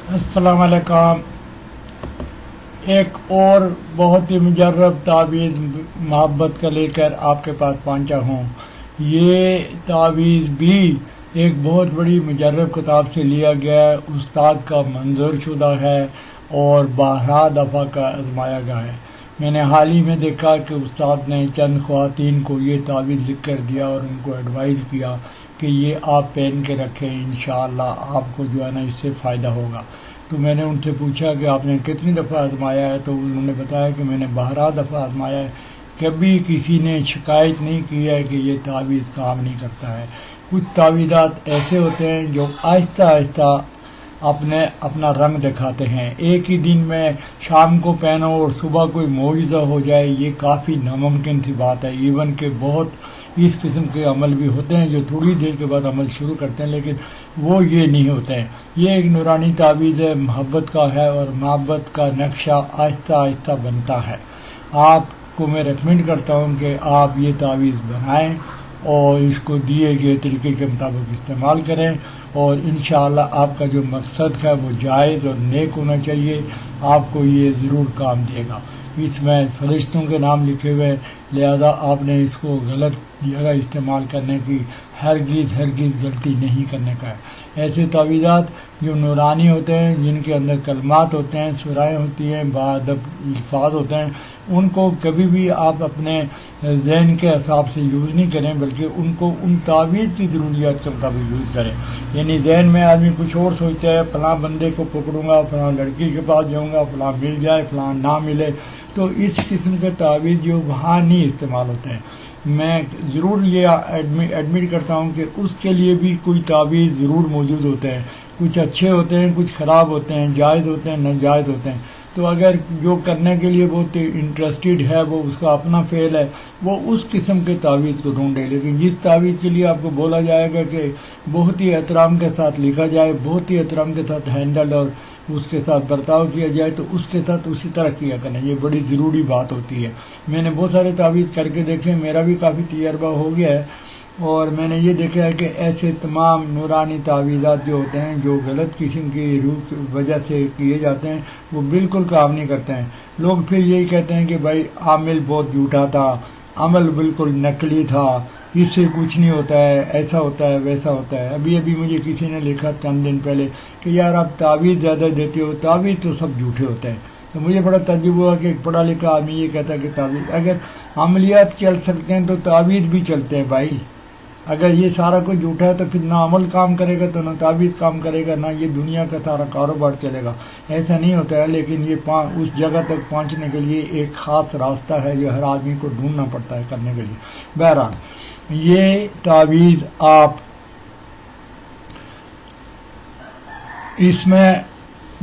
अस्सलाम वालेकुम। एक और बहुत ही मुजर्रब तावीज़ मोहब्बत का लेकर आपके पास पहुंचा हूँ। ये तावीज़ भी एक बहुत बड़ी मुजर्रब किताब से लिया गया है, उस्ताद का मंजूर शुदा है और 12 दफ़ा का आजमाया गया है। मैंने हाल ही में देखा कि उस्ताद ने चंद ख़वातीन को ये तावीज़ लिख कर दिया और उनको एडवाइस किया कि ये आप पहन के रखें, इंशाअल्लाह आपको जो है ना इससे फ़ायदा होगा। तो मैंने उनसे पूछा कि आपने कितनी दफ़ा आजमाया है, तो उन्होंने बताया कि मैंने 12 दफ़ा आजमाया है, कभी किसी ने शिकायत नहीं की है कि ये तावीज़ काम नहीं करता है। कुछ तावीज़ात ऐसे होते हैं जो आहिस्ता आहिस्ता अपना रंग दिखाते हैं। एक ही दिन में शाम को पहनो और सुबह कोई मुआवजा हो जाए, ये काफ़ी नामुमकिन सी बात है। इवन के बहुत इस किस्म के अमल भी होते हैं जो थोड़ी देर के बाद अमल शुरू करते हैं, लेकिन वो ये नहीं होते हैं। ये एक नूरानी तावीज़ है, मोहब्बत का है और मोहब्बत का नक्शा आहिस्ता आहिस्ता बनता है। आपको मैं रेकमेंड करता हूँ कि आप ये तावीज़ बनाएं और इसको दिए गए तरीके के मुताबिक इस्तेमाल करें और इंशाअल्लाह आपका जो मकसद है वो जायज़ और नेक होना चाहिए। आपको ये ज़रूर काम देगा। इसमें फरिश्तों के नाम लिखे हुए, लिहाजा आपने इसको गलत जगह इस्तेमाल करने की हरगिज़ गलती नहीं करने का है। ऐसे तावीज़ात जो नूरानी होते हैं, जिनके अंदर कलमात होते हैं, सुराएँ होती हैं, बाअदब अल्फाज होते हैं, उनको कभी भी आप अपने ज़हन के हिसाब से यूज़ नहीं करें, बल्कि उनको उन तावीज़ की ज़रूरियात के मुताबिक यूज़ करें। यानी ज़हन में आदमी कुछ और सोचता है, फ़लाँ बंदे को पकड़ूंगा, फ़लाँ लड़की के पास जाऊँगा, फ़लाँ मिल जाए, फ़लाँ ना मिले, तो इस किस्म के तावीज़ जो वहाँ नहीं इस्तेमाल होते हैं। मैं ज़रूर ये एडमिट करता हूँ कि उसके लिए भी कोई तावीज़ ज़रूर मौजूद होते हैं। कुछ अच्छे होते हैं, कुछ ख़राब होते हैं, जायज़ होते हैं, नाजायज़ होते हैं। तो अगर जो करने के लिए बहुत इंटरेस्टेड है, वो उसका अपना फेल है, वो उस किस्म के तावीज़ को ढूंढे। लेकिन जिस तावीज़ के लिए आपको बोला जाएगा कि बहुत ही एहतराम के साथ लिखा जाए, बहुत ही एहतराम के साथ हैंडल और उसके साथ बर्ताव किया जाए, तो उसके साथ उसी तरह किया करना, ये बड़ी ज़रूरी बात होती है। मैंने बहुत सारे तावीज़ करके देखे, मेरा भी काफ़ी तजर्बा हो गया है और मैंने ये देखा है कि ऐसे तमाम नूरानी तावीज़ात जो होते हैं, जो गलत किस्म की रूप वजह से किए जाते हैं, वो बिल्कुल काम नहीं करते हैं। लोग फिर यही कहते हैं कि भाई आमिल बहुत झूठा था, अमल बिल्कुल नकली था, इससे कुछ नहीं होता है, ऐसा होता है, वैसा होता है। अभी अभी मुझे किसी ने लिखा चंद दिन पहले कि यार आप तावीज़ ज़्यादा देते हो, तावीज़ तो सब झूठे होते हैं। तो मुझे बड़ा तजुब हुआ कि एक पढ़ा लिखा आदमी ये कहता है कि तावीज़, अगर अमलियात चल सकते हैं तो तावीज़ भी चलते हैं भाई। अगर ये सारा कुछ झूठा है तो फिर ना अमल काम करेगा, तो ना तावीज़ काम करेगा, ना ये दुनिया का सारा कारोबार चलेगा। ऐसा नहीं होता है। लेकिन ये उस जगह तक पहुंचने के लिए एक ख़ास रास्ता है जो हर आदमी को ढूंढना पड़ता है करने के लिए। बहरहाल ये तावीज़ आप इसमें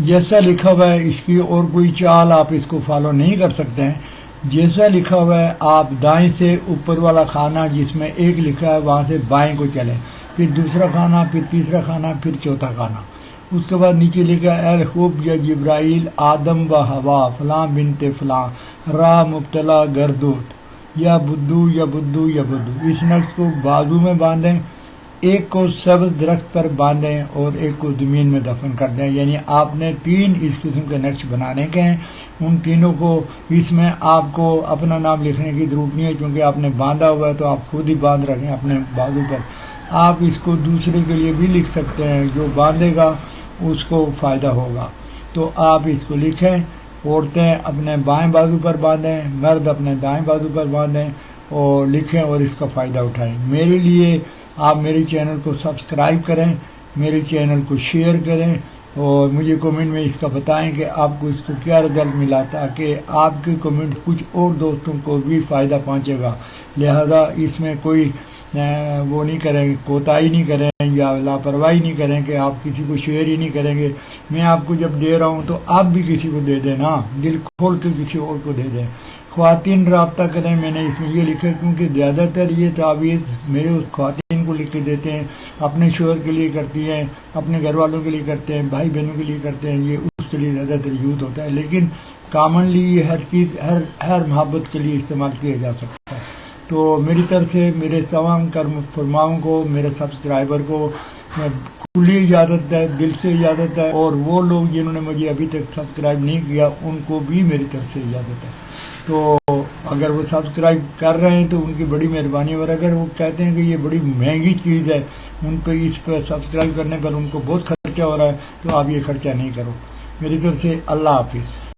जैसा लिखा हुआ है, इसकी और कोई चाल आप इसको फॉलो नहीं कर सकते हैं। जैसा लिखा हुआ है, आप दाएं से ऊपर वाला खाना जिसमें एक लिखा है वहाँ से बाएं को चलें, फिर दूसरा खाना, फिर तीसरा खाना, फिर चौथा खाना। उसके बाद नीचे लिखा है, अल खूब या जिब्राइल आदम व हवा फ़लाँ बिनते फ़लाँ रा मुब्तला गर्दोत या बुद्धू या बुद्धू या बुद्धू। इस नक्श को बाजू में बांधें, एक को सब्ज़ दरख्त पर बांधें और एक को ज़मीन में दफन कर दें। यानी आपने 3 इस किस्म के नक्श बनाने के हैं। उन तीनों को इसमें आपको अपना नाम लिखने की ज़रूरत नहीं है, क्योंकि आपने बांधा हुआ है तो आप खुद ही बांध रखें अपने बाजू पर। आप इसको दूसरे के लिए भी लिख सकते हैं, जो बांधेगा उसको फ़ायदा होगा। तो आप इसको लिखें, औरतें अपने बाएं बाजू पर बांधें, मर्द अपने दाएं बाजू पर बांधें और लिखें और इसका फ़ायदा उठाएं। मेरे लिए आप मेरे चैनल को सब्सक्राइब करें, मेरे चैनल को शेयर करें और मुझे कमेंट में इसका बताएं कि आपको इसको क्या रिजल्ट मिला, ताकि आपके कमेंट कुछ और दोस्तों को भी फ़ायदा पहुंचेगा। लिहाजा इसमें कोई वो नहीं करें, कोताही नहीं करें या लापरवाही नहीं करें कि आप किसी को शेयर ही नहीं करेंगे। मैं आपको जब दे रहा हूँ तो आप भी किसी को दे दें ना, दिल खोल के किसी और को दे दें। ख़वातीन रब्ता करें, मैंने इसमें ये लिखा क्योंकि ज़्यादातर ये तावीज़ मेरे उस ख़वातीन को लिख के देते हैं, अपने शोहर के लिए करती हैं, अपने घर वालों के लिए करते हैं, भाई बहनों के लिए करते हैं, ये उसके लिए ज़्यादातर यूज़ होता है। लेकिन कॉमनली ये हर चीज़ हर मोहब्बत के लिए इस्तेमाल किया जा सकता है। तो मेरी तरफ से मेरे तमाम कर्म फरमाओं को, मेरे सब्सक्राइबर को मैं کلی اجازت ہے، دل سے اجازت ہے، اور وہ لوگ جنہوں نے مجھے ابھی تک سبسکرائب نہیں کیا ان کو بھی میری طرف سے اجازت ہے. تو اگر وہ سبسکرائب کر رہے ہیں تو ان کی بڑی مہربانی ہے، اور اگر وہ کہتے ہیں کہ یہ بڑی مہنگی چیز ہے، ان پہ اس پہ سبسکرائب کرنے پر ان کو بہت خرچہ ہو رہا ہے، تو آپ یہ خرچہ نہیں کرو. میری طرف سے اللہ حافظ.